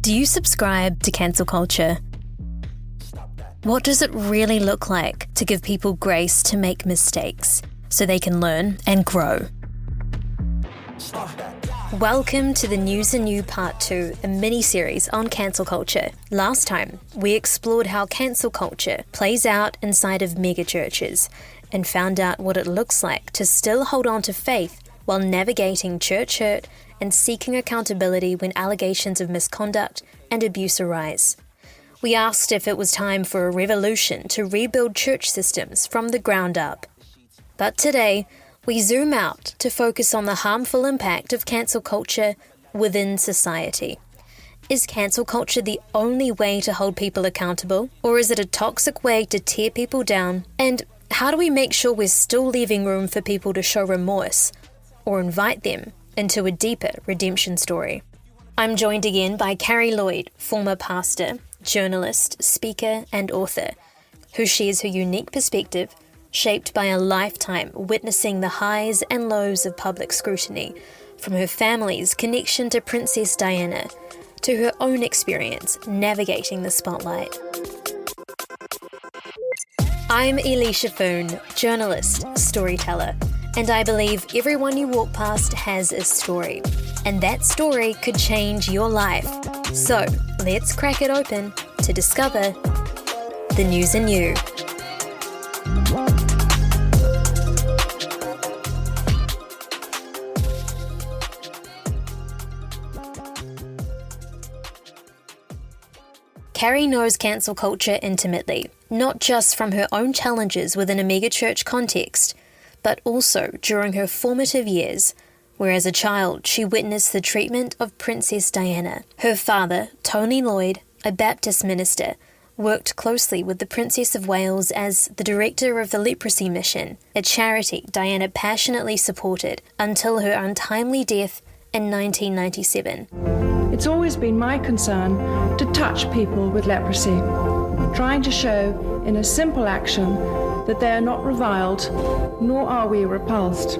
Do you subscribe to cancel culture? What does it really look like to give people grace to make mistakes so they can learn and grow? Welcome to the News and You Part 2, a mini-series on cancel culture. Last time, we explored how cancel culture plays out inside of megachurches and found out what it looks like to still hold on to faith while navigating church hurt and seeking accountability when allegations of misconduct and abuse arise. We asked if it was time for a revolution to rebuild church systems from the ground up. But today, we zoom out to focus on the harmful impact of cancel culture within society. Is cancel culture the only way to hold people accountable, or is it a toxic way to tear people down? And how do we make sure we're still leaving room for people to show remorse or invite them into a deeper redemption story? I'm joined again by Carrie Lloyd, former pastor, journalist, speaker, and author, who shares her unique perspective, shaped by a lifetime witnessing the highs and lows of public scrutiny, from her family's connection to Princess Diana to her own experience navigating the spotlight. I'm Eleisha Foon, journalist, storyteller, and I believe everyone you walk past has a story, and that story could change your life. So let's crack it open to discover the news in you. Carrie knows cancel culture intimately, not just from her own challenges within a megachurch context, but also during her formative years, where as a child she witnessed the treatment of Princess Diana. Her father, Tony Lloyd, a Baptist minister, worked closely with the Princess of Wales as the director of the Leprosy Mission, a charity Diana passionately supported until her untimely death in 1997. It's always been my concern to touch people with leprosy, trying to show in a simple action that they are not reviled, nor are we repulsed.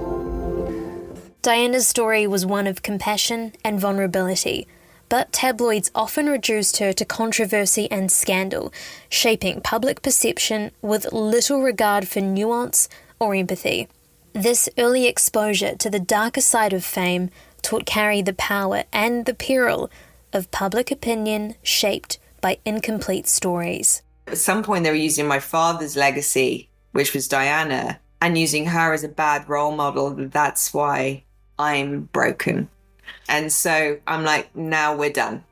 Diana's story was one of compassion and vulnerability, but tabloids often reduced her to controversy and scandal, shaping public perception with little regard for nuance or empathy. This early exposure to the darker side of fame taught Carrie the power and the peril of public opinion shaped by incomplete stories. At some point they were using my father's legacy, which was Diana, and using her as a bad role model. That's why I'm broken. And so I'm like, now we're done.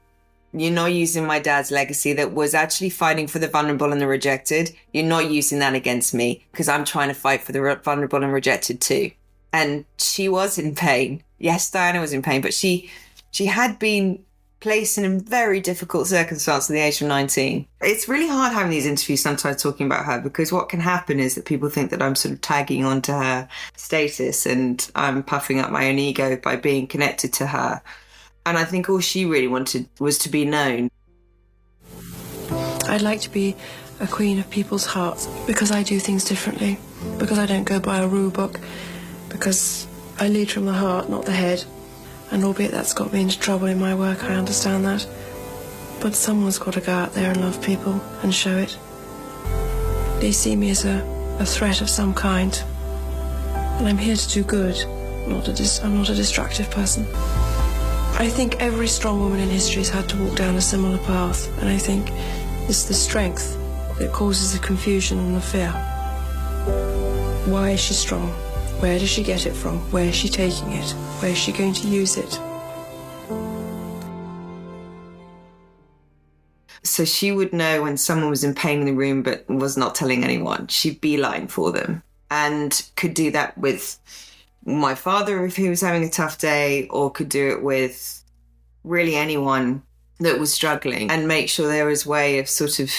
You're not using my dad's legacy that was actually fighting for the vulnerable and the rejected. You're not using that against me because I'm trying to fight for the vulnerable and rejected too. And she was in pain. Yes, Diana was in pain, but she had been placed in a very difficult circumstance at the age of 19. It's really hard having these interviews sometimes talking about her, because what can happen is that people think that I'm sort of tagging onto her status and I'm puffing up my own ego by being connected to her. And I think all she really wanted was to be known. I'd like to be a queen of people's hearts because I do things differently, because I don't go by a rule book, because I lead from the heart, not the head. And albeit that's got me into trouble in my work, I understand that. But someone's got to go out there and love people and show it. They see me as a threat of some kind. And I'm here to do good. I'm not a destructive person. I think every strong woman in history has had to walk down a similar path. And I think it's the strength that causes the confusion and the fear. Why is she strong? Where does she get it from? Where is she taking it? Where is she going to use it? So she would know when someone was in pain in the room but was not telling anyone. She'd beeline for them, and could do that with my father if he was having a tough day, or could do it with really anyone that was struggling, and make sure there was a way of sort of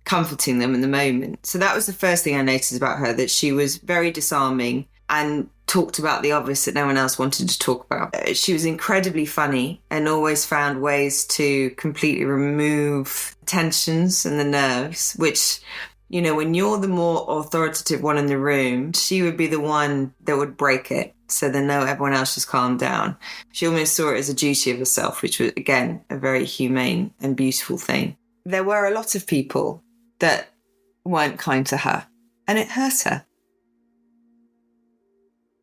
comforting them in the moment. So that was the first thing I noticed about her, that she was very disarming and talked about the obvious that no one else wanted to talk about. She was incredibly funny and always found ways to completely remove tensions and the nerves, which You know, when you're the more authoritative one in the room, she would be the one that would break it. So then no, everyone else just calmed down. She almost saw it as a duty of herself, which was, again, a very humane and beautiful thing. There were a lot of people that weren't kind to her, and it hurt her.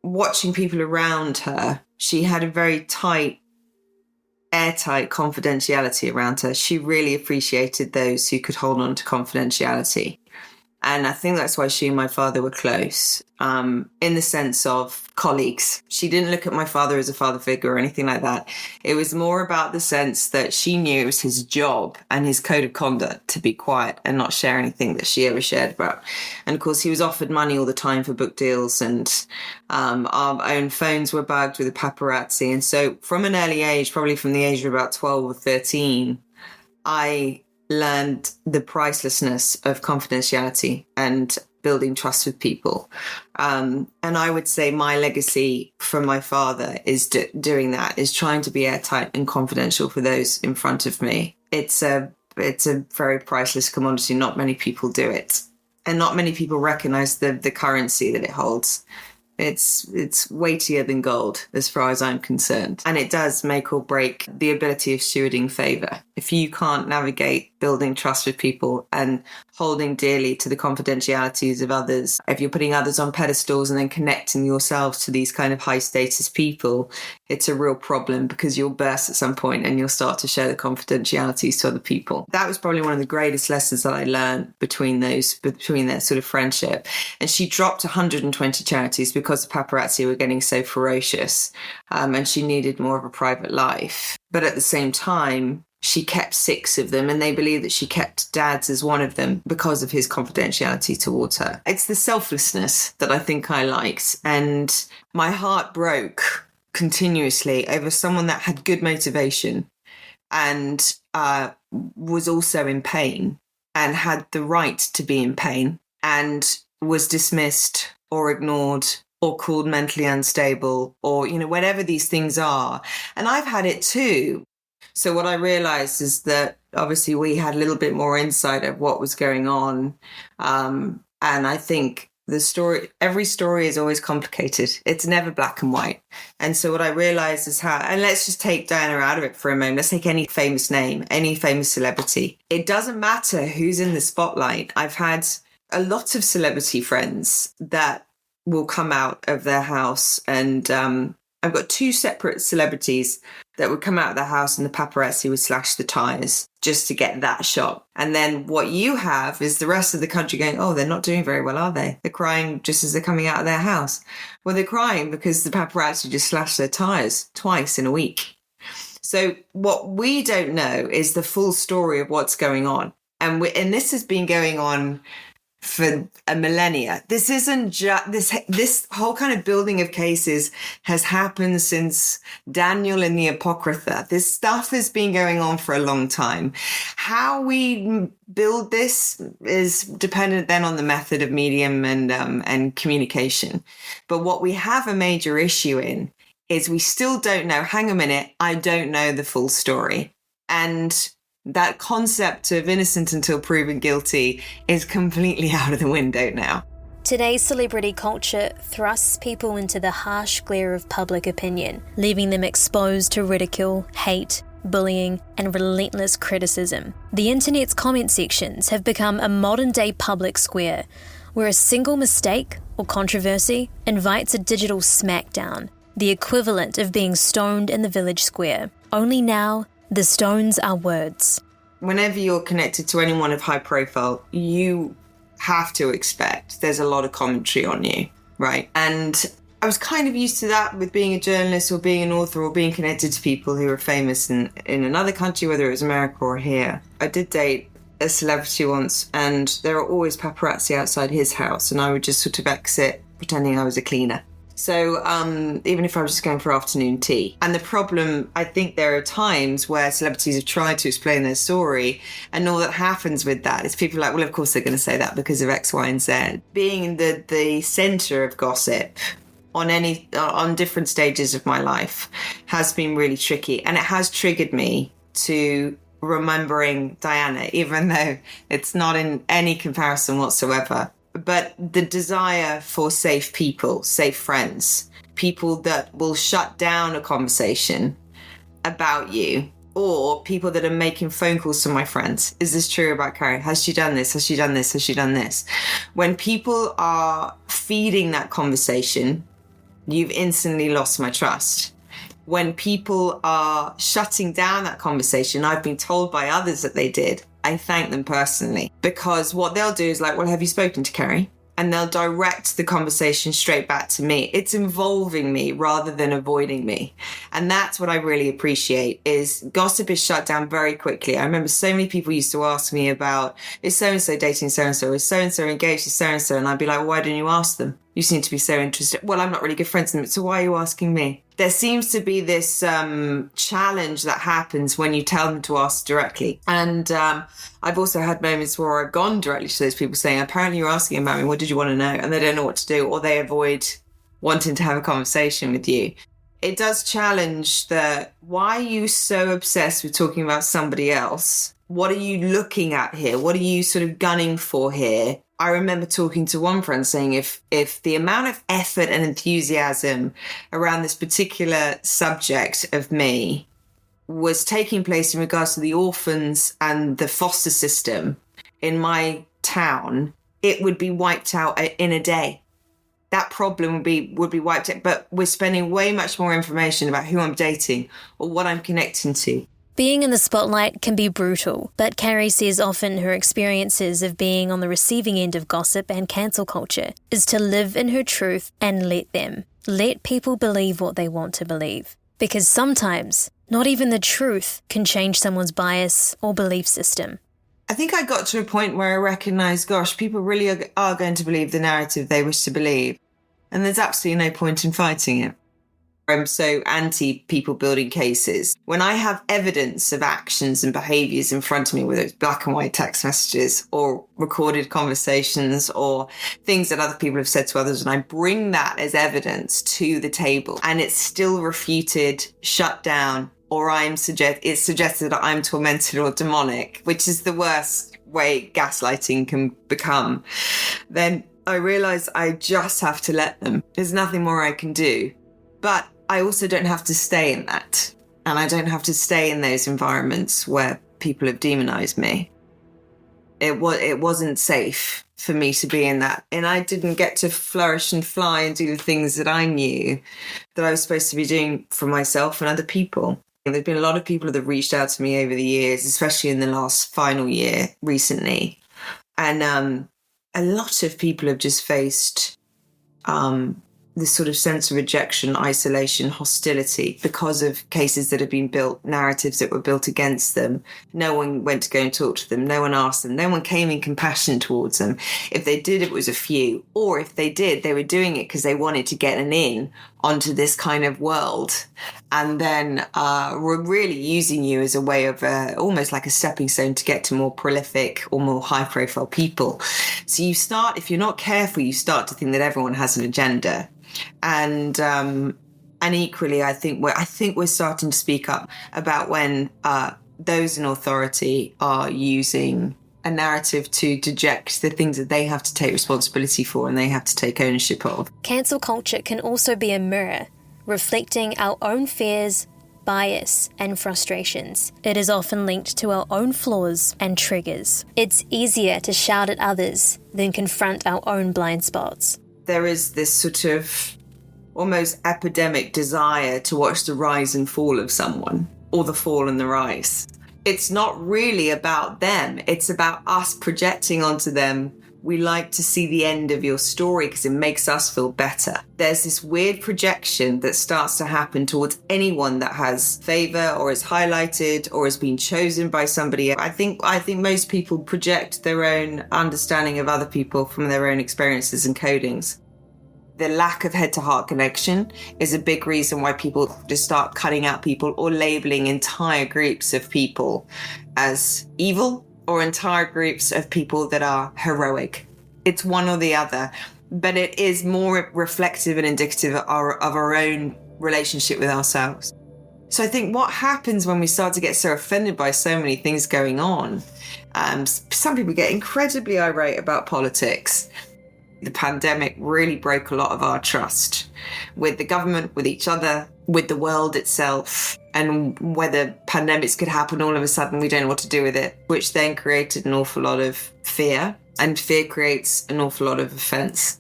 Watching people around her, she had a very airtight confidentiality around her. She really appreciated those who could hold on to confidentiality. And I think that's why she and my father were close, in the sense of colleagues. She didn't look at my father as a father figure or anything like that. It was more about the sense that she knew it was his job and his code of conduct to be quiet and not share anything that she ever shared about. And of course, he was offered money all the time for book deals, and our own phones were bugged with the paparazzi. And so from an early age, probably from the age of about 12 or 13, I learned the pricelessness of confidentiality and building trust with people. And I would say my legacy from my father is doing that, is trying to be airtight and confidential for those in front of me. It's a very priceless commodity. Not many people do it. And not many people recognize the currency that it holds. It's weightier than gold as far as I'm concerned. And it does make or break the ability of stewarding favour. If you can't navigate building trust with people and holding dearly to the confidentialities of others, if you're putting others on pedestals and then connecting yourselves to these kind of high status people, it's a real problem, because you'll burst at some point and you'll start to share the confidentialities to other people. That was probably one of the greatest lessons that I learned between their sort of friendship. And she dropped 120 charities because the paparazzi were getting so ferocious, and she needed more of a private life. But at the same time, she kept 6 of them, and they believe that she kept Dad's as one of them because of his confidentiality towards her. It's the selflessness that I think I liked. And my heart broke continuously over someone that had good motivation and was also in pain and had the right to be in pain, and was dismissed or ignored or called mentally unstable, or, you know, whatever these things are. And I've had it too. So what I realized is that obviously we had a little bit more insight of what was going on. And I think every story is always complicated. It's never black and white. And so what I realized is and let's just take Diana out of it for a moment. Let's take any famous name, any famous celebrity. It doesn't matter who's in the spotlight. I've had a lot of celebrity friends that will come out of their house, and I've got 2 separate celebrities that would come out of the house and the paparazzi would slash the tyres just to get that shot. And then what you have is the rest of the country going, oh, they're not doing very well, are they? They're crying just as they're coming out of their house. Well, they're crying because the paparazzi just slashed their tyres twice in a week. So what we don't know is the full story of what's going on. And this has been going on for a millennia. This isn't just this whole kind of building of cases has happened since Daniel and the Apocrypha. This stuff has been going on for a long time. How we build this is dependent then on the method of medium and communication. But what we have a major issue in is we still don't know. Hang a minute, I don't know the full story. And that concept of innocent until proven guilty is completely out of the window now. Today's celebrity culture thrusts people into the harsh glare of public opinion, leaving them exposed to ridicule, hate, bullying, and relentless criticism. The internet's comment sections have become a modern-day public square, where a single mistake or controversy invites a digital smackdown, the equivalent of being stoned in the village square. Only now, the stones are words. Whenever you're connected to anyone of high profile, you have to expect there's a lot of commentary on you, right? And I was kind of used to that with being a journalist or being an author or being connected to people who were famous in another country, whether it was America or here. I did date a celebrity once, and there are always paparazzi outside his house, and I would just sort of exit pretending I was a cleaner. So even if I was just going for afternoon tea. And the problem, I think there are times where celebrities have tried to explain their story, and all that happens with that is people are like, well, of course they're going to say that because of X, Y, and Z. Being in the centre of gossip on different stages of my life has been really tricky, and it has triggered me to remembering Diana, even though it's not in any comparison whatsoever. But the desire for safe people, safe friends, people that will shut down a conversation about you, or people that are making phone calls to my friends. Is this true about Carrie? Has she done this? Has she done this? Has she done this? When people are feeding that conversation, you've instantly lost my trust. When people are shutting down that conversation, I've been told by others that they did, I thank them personally, because what they'll do is like, well, have you spoken to Carrie? And they'll direct the conversation straight back to me. It's involving me rather than avoiding me. And that's what I really appreciate, is gossip is shut down very quickly. I remember so many people used to ask me about, is so-and-so dating so-and-so? Is so-and-so engaged to so-and-so? And I'd be like, well, why didn't you ask them? You seem to be so interested. Well, I'm not really good friends with them, so why are you asking me? There seems to be this challenge that happens when you tell them to ask directly. And I've also had moments where I've gone directly to those people saying, apparently you're asking about me, what did you want to know? And they don't know what to do, or they avoid wanting to have a conversation with you. It does challenge why are you so obsessed with talking about somebody else? What are you looking at here? What are you sort of gunning for here? I remember talking to one friend saying if the amount of effort and enthusiasm around this particular subject of me was taking place in regards to the orphans and the foster system in my town, it would be wiped out in a day. That problem would be wiped out. But we're spending way much more information about who I'm dating or what I'm connecting to. Being in the spotlight can be brutal, but Carrie says often her experiences of being on the receiving end of gossip and cancel culture is to live in her truth and let them. Let people believe what they want to believe. Because sometimes, not even the truth can change someone's bias or belief system. I think I got to a point where I recognised, gosh, people really are going to believe the narrative they wish to believe. And there's absolutely no point in fighting it. I'm so anti people building cases. When I have evidence of actions and behaviours in front of me, whether it's black and white text messages or recorded conversations or things that other people have said to others, and I bring that as evidence to the table and it's still refuted, shut down, or it's suggested that I'm tormented or demonic, which is the worst way gaslighting can become, then I realise I just have to let them. There's nothing more I can do. But I also don't have to stay in that. And I don't have to stay in those environments where people have demonized me. It wasn't safe for me to be in that. And I didn't get to flourish and fly and do the things that I knew that I was supposed to be doing for myself and other people. And there've been a lot of people that have reached out to me over the years, especially in the last final year recently. And a lot of people have just faced this sort of sense of rejection, isolation, hostility because of cases that have been built, narratives that were built against them. No one went to go and talk to them. No one asked them. No one came in compassion towards them. If they did, it was a few. Or if they did, they were doing it because they wanted to get an in onto this kind of world. And then were really using you as a way of almost like a stepping stone to get to more prolific or more high profile people. So you start, if you're not careful, you start to think that everyone has an agenda. And equally, I think we're starting to speak up about when those in authority are using a narrative to deject the things that they have to take responsibility for and they have to take ownership of. Cancel culture can also be a mirror, reflecting our own fears, bias, and frustrations. It is often linked to our own flaws and triggers. It's easier to shout at others than confront our own blind spots. There is this sort of almost epidemic desire to watch the rise and fall of someone, or the fall and the rise. It's not really about them. It's about us projecting onto them. We like to see the end of your story because it makes us feel better. There's this weird projection that starts to happen towards anyone that has favour or is highlighted or has been chosen by somebody. I think most people project their own understanding of other people from their own experiences and codings. The lack of head-to-heart connection is a big reason why people just start cutting out people or labelling entire groups of people as evil or entire groups of people that are heroic. It's one or the other, but it is more reflective and indicative of our own relationship with ourselves. So I think what happens when we start to get so offended by so many things going on, some people get incredibly irate about politics. The pandemic really broke a lot of our trust with the government, with each other, with the world itself, and whether pandemics could happen all of a sudden, we don't know what to do with it, which then created an awful lot of fear, and fear creates an awful lot of offence.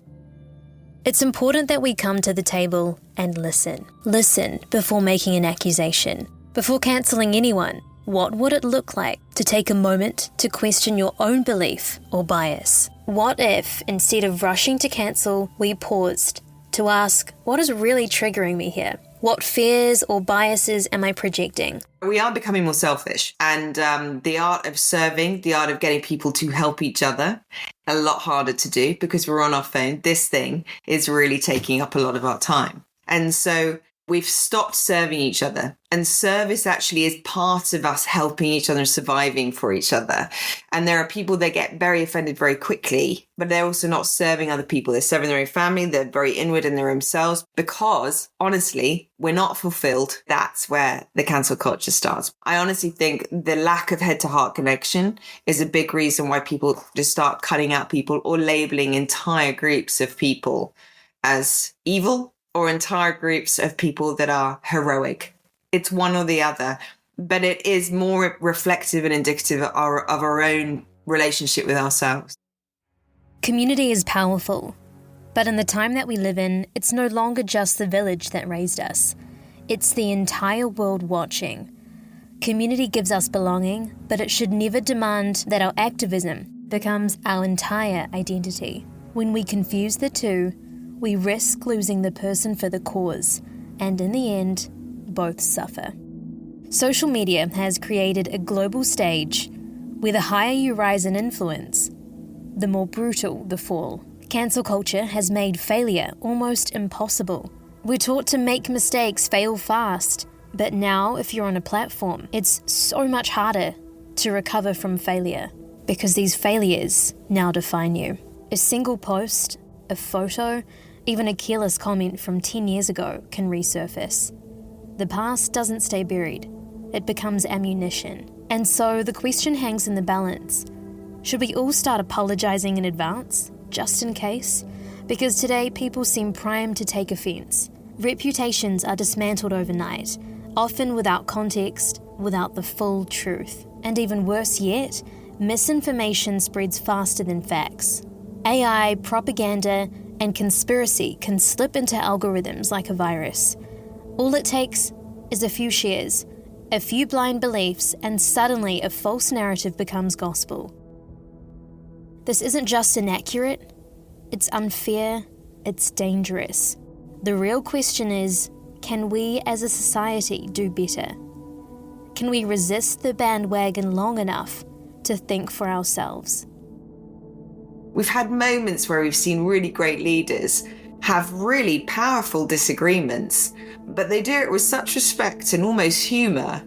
It's important that we come to the table and listen. Listen before making an accusation, before cancelling anyone. What would it look like to take a moment to question your own belief or bias? What if, instead of rushing to cancel, we paused to ask, what is really triggering me here? What fears or biases am I projecting? We are becoming more selfish, and the art of serving, the art of getting people to help each other, a lot harder to do because we're on our phone. This thing is really taking up a lot of our time. And so we've stopped serving each other, and service actually is part of us helping each other and surviving for each other. And there are people that get very offended very quickly, but they're also not serving other people. They're serving their own family. They're very inward in their own selves because, honestly, we're not fulfilled. That's where the cancel culture starts. I honestly think the lack of head-to-heart connection is a big reason why people just start cutting out people or labeling entire groups of people as evil, or entire groups of people that are heroic. It's one or the other, but it is more reflective and indicative of our own relationship with ourselves. Community is powerful, but in the time that we live in, it's no longer just the village that raised us. It's the entire world watching. Community gives us belonging, but it should never demand that our activism becomes our entire identity. When we confuse the two, we risk losing the person for the cause, and in the end, both suffer. Social media has created a global stage where the higher you rise in influence, the more brutal the fall. Cancel culture has made failure almost impossible. We're taught to make mistakes, fail fast, but now if you're on a platform, it's so much harder to recover from failure because these failures now define you. A single post, a photo, even a careless comment from 10 years ago can resurface. The past doesn't stay buried. It becomes ammunition. And so the question hangs in the balance. Should we all start apologising in advance, just in case? Because today people seem primed to take offence. Reputations are dismantled overnight, often without context, without the full truth. And even worse yet, misinformation spreads faster than facts. AI, propaganda, and conspiracy can slip into algorithms like a virus. All it takes is a few shares, a few blind beliefs, and suddenly a false narrative becomes gospel. This isn't just inaccurate, it's unfair, it's dangerous. The real question is, can we as a society do better? Can we resist the bandwagon long enough to think for ourselves? We've had moments where we've seen really great leaders have really powerful disagreements, but they do it with such respect and almost humour.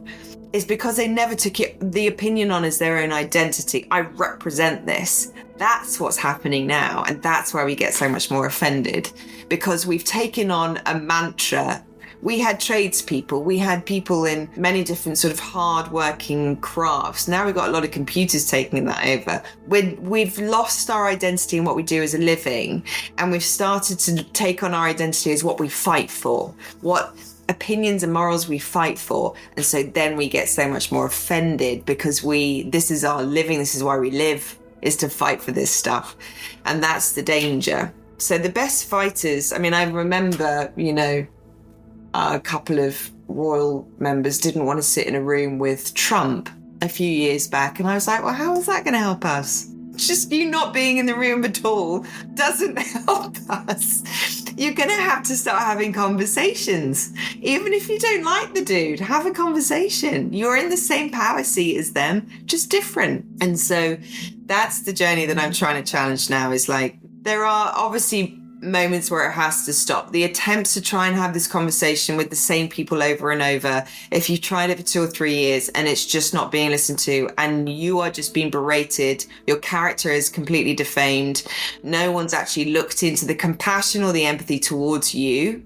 It's because they never took the opinion on as their own identity. I represent this. That's what's happening now, and that's why we get so much more offended, because we've taken on a mantra. We had tradespeople, we had people in many different sort of hard-working crafts. Now we've got a lot of computers taking that over. We've lost our identity in what we do as a living, and we've started to take on our identity as what we fight for, what opinions and morals we fight for. And so then we get so much more offended because this is our living, this is why we live, is to fight for this stuff. And that's the danger. So the best fighters, I mean, I remember, a couple of royal members didn't want to sit in a room with Trump a few years back. And I was like, well, how is that going to help us? Just you not being in the room at all doesn't help us. You're going to have to start having conversations. Even if you don't like the dude, have a conversation. You're in the same power seat as them, just different. And so that's the journey that I'm trying to challenge now, is like, there are obviously moments where it has to stop. The attempts to try and have this conversation with the same people over and over, if you've tried it for 2 or 3 years and it's just not being listened to and you are just being berated, your character is completely defamed, no one's actually looked into the compassion or the empathy towards you,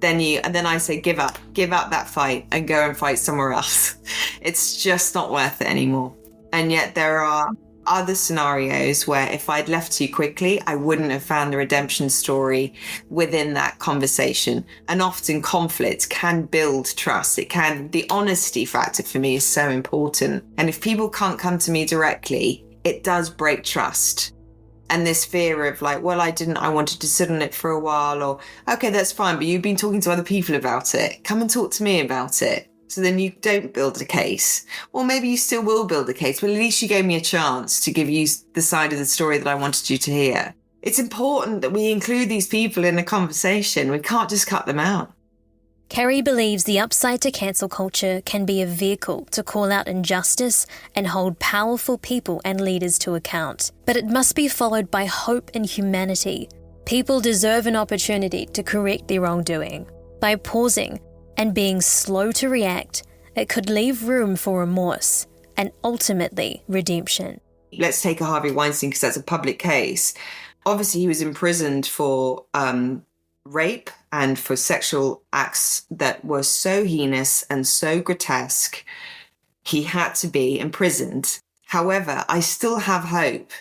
then I say, give up that fight and go and fight somewhere else. It's just not worth it anymore. And yet there are other scenarios where if I'd left too quickly, I wouldn't have found the redemption story within that conversation. And often conflict can build trust. The honesty factor for me is so important. And if people can't come to me directly, it does break trust. And this fear of like, well, I wanted to sit on it for a while, or, okay, that's fine, but you've been talking to other people about it. Come and talk to me about it. So then you don't build a case. Or maybe you still will build a case, but at least you gave me a chance to give you the side of the story that I wanted you to hear. It's important that we include these people in a conversation. We can't just cut them out. Kerry believes the upside to cancel culture can be a vehicle to call out injustice and hold powerful people and leaders to account. But it must be followed by hope and humanity. People deserve an opportunity to correct their wrongdoing. By pausing and being slow to react, it could leave room for remorse and ultimately redemption. Let's take a Harvey Weinstein because that's a public case. Obviously, he was imprisoned for rape and for sexual acts that were so heinous and so grotesque. He had to be imprisoned. However, I still have hope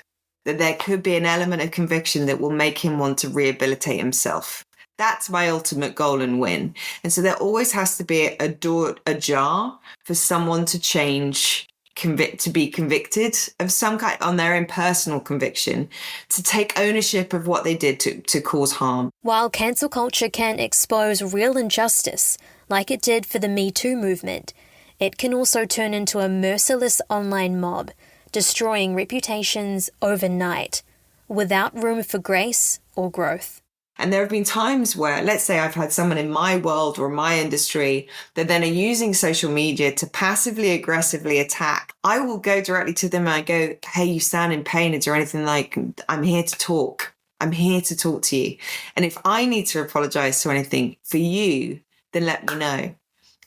that there could be an element of conviction that will make him want to rehabilitate himself. That's my ultimate goal and win. And so there always has to be a door ajar for someone to change, to be convicted of some kind on their own personal conviction, to take ownership of what they did to cause harm. While cancel culture can expose real injustice, like it did for the Me Too movement, it can also turn into a merciless online mob, destroying reputations overnight, without room for grace or growth. And there have been times where, let's say I've had someone in my world or my industry that then are using social media to passively aggressively attack. I will go directly to them and I go, hey, you sound in pain. Is there anything like, I'm here to talk. I'm here to talk to you. And if I need to apologize to anything for you, then let me know.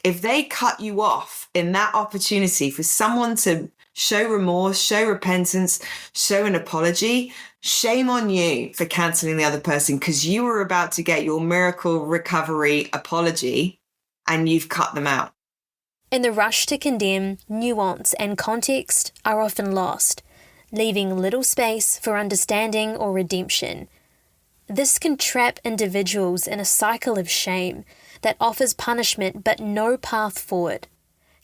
If they cut you off in that opportunity for someone to show remorse, show repentance, show an apology, shame on you for cancelling the other person because you were about to get your miracle recovery apology and you've cut them out. In the rush to condemn, nuance and context are often lost, leaving little space for understanding or redemption. This can trap individuals in a cycle of shame that offers punishment but no path forward.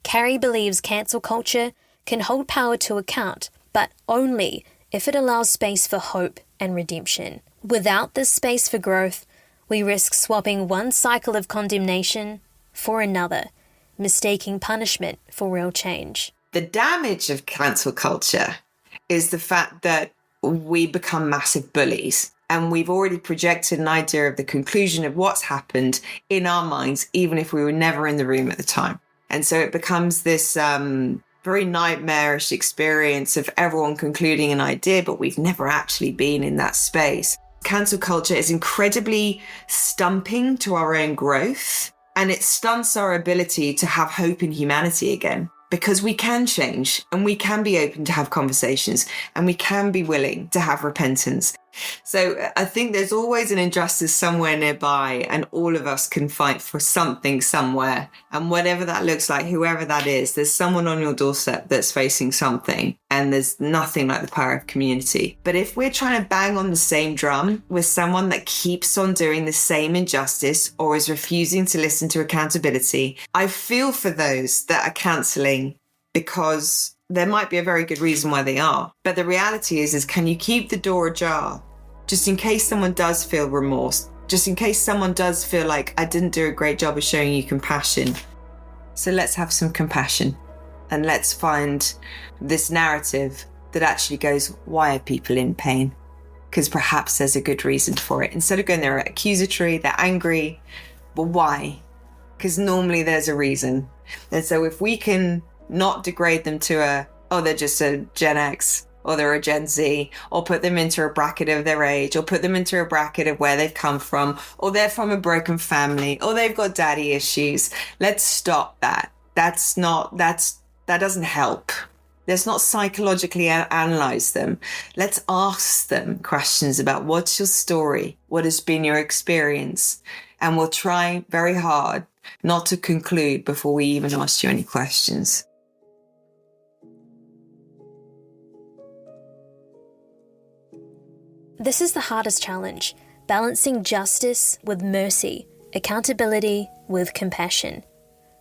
Carrie believes cancel culture can hold power to account, but only if it allows space for hope and redemption. Without this space for growth, we risk swapping one cycle of condemnation for another, mistaking punishment for real change. The damage of cancel culture is the fact that we become massive bullies. And we've already projected an idea of the conclusion of what's happened in our minds, even if we were never in the room at the time. And so it becomes this very nightmarish experience of everyone concluding an idea, but we've never actually been in that space. Cancel culture is incredibly stumping to our own growth, and it stunts our ability to have hope in humanity again. Because we can change and we can be open to have conversations and we can be willing to have repentance. So I think there's always an injustice somewhere nearby and all of us can fight for something somewhere. And whatever that looks like, whoever that is, there's someone on your doorstep that's facing something and there's nothing like the power of community. But if we're trying to bang on the same drum with someone that keeps on doing the same injustice or is refusing to listen to accountability, I feel for those that are cancelling because there might be a very good reason why they are. But the reality is can you keep the door ajar just in case someone does feel remorse, just in case someone does feel like I didn't do a great job of showing you compassion. So let's have some compassion and let's find this narrative that actually goes, why are people in pain? Because perhaps there's a good reason for it. Instead of going, they're accusatory, they're angry, but why? Because normally there's a reason. And so if we can not degrade them to they're just a Gen X, or they're a Gen Z, or put them into a bracket of their age, or put them into a bracket of where they've come from, or they're from a broken family, or they've got daddy issues. Let's stop that. That doesn't help. Let's not psychologically analyze them. Let's ask them questions about what's your story? What has been your experience? And we'll try very hard not to conclude before we even ask you any questions. This is the hardest challenge, balancing justice with mercy, accountability with compassion,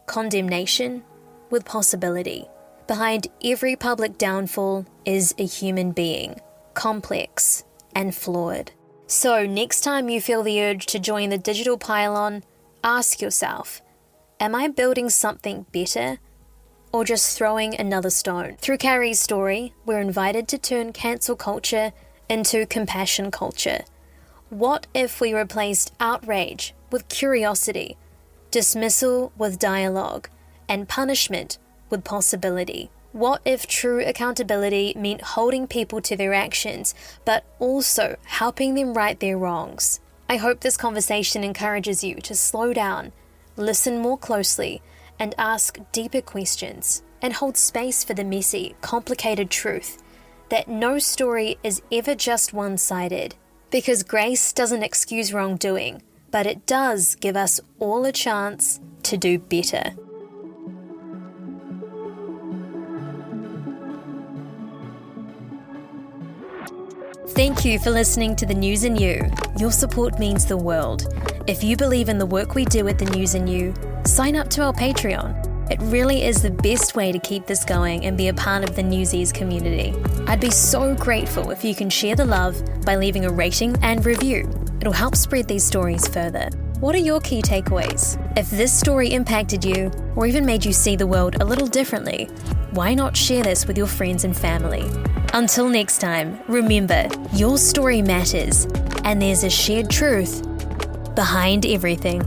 condemnation with possibility. Behind every public downfall is a human being, complex and flawed. So next time you feel the urge to join the digital pylon, ask yourself, am I building something better or just throwing another stone? Through Carrie's story, we're invited to turn cancel culture into compassion culture. What if we replaced outrage with curiosity, dismissal with dialogue, and punishment with possibility? What if true accountability meant holding people to their actions, but also helping them right their wrongs? I hope this conversation encourages you to slow down, listen more closely, and ask deeper questions, and hold space for the messy, complicated truth that no story is ever just one-sided. Because grace doesn't excuse wrongdoing, but it does give us all a chance to do better. Thank you for listening to The News and You. Your support means the world. If you believe in the work we do at The News and You, sign up to our Patreon. It really is the best way to keep this going and be a part of the Newsies community. I'd be so grateful if you can share the love by leaving a rating and review. It'll help spread these stories further. What are your key takeaways? If this story impacted you or even made you see the world a little differently, why not share this with your friends and family? Until next time, remember, your story matters and there's a shared truth behind everything.